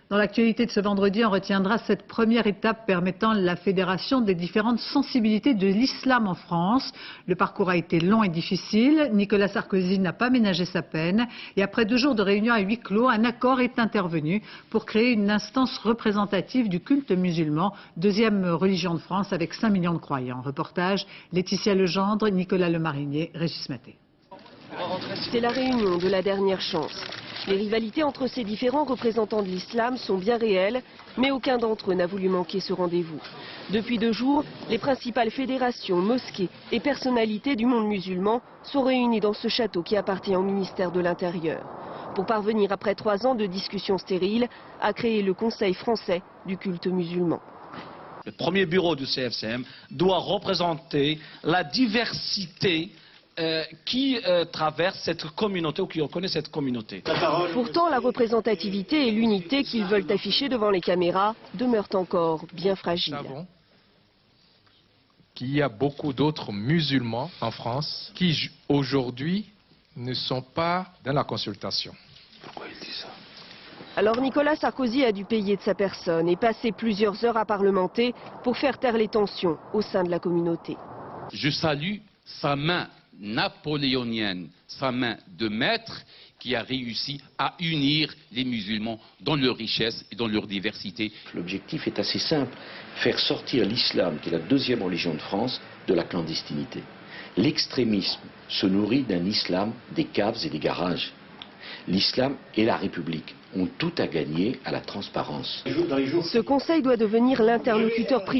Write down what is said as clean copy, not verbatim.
Dans l'actualité de ce vendredi, on retiendra cette première étape permettant la fédération des différentes sensibilités de l'islam en France. Le parcours a été long et difficile. Nicolas Sarkozy n'a pas ménagé sa peine. Et après 2 jours de réunions à huis clos, un accord est intervenu pour créer une instance représentative du culte musulman, deuxième religion de France avec 5 millions de croyants. Reportage Laetitia Legendre, Nicolas Lemarinier, Régis Maté. C'est la réunion de la dernière chance. Les rivalités entre ces différents représentants de l'islam sont bien réelles, mais aucun d'entre eux n'a voulu manquer ce rendez-vous. Depuis 2 jours, les principales fédérations, mosquées et personnalités du monde musulman sont réunies dans ce château qui appartient au ministère de l'Intérieur. Pour parvenir, après 3 ans de discussions stériles, à créer le Conseil français du culte musulman. Le premier bureau du CFCM doit représenter la diversité qui traverse cette communauté ou qui reconnaît cette communauté. Pourtant, la représentativité et l'unité qu'ils veulent afficher devant les caméras demeurent encore bien fragiles. Nous savons qu'il y a beaucoup d'autres musulmans en France qui aujourd'hui ne sont pas dans la consultation. Pourquoi il dit ça ? Alors Nicolas Sarkozy a dû payer de sa personne et passer plusieurs heures à parlementer pour faire taire les tensions au sein de la communauté. Je salue sa main napoléonienne, sa main de maître qui a réussi à unir les musulmans dans leur richesse et dans leur diversité. L'objectif est assez simple, faire sortir l'islam, qui est la deuxième religion de France, de la clandestinité. L'extrémisme se nourrit d'un islam des caves et des garages. L'islam et la République ont tout à gagner à la transparence. Ce conseil doit devenir l'interlocuteur privilégié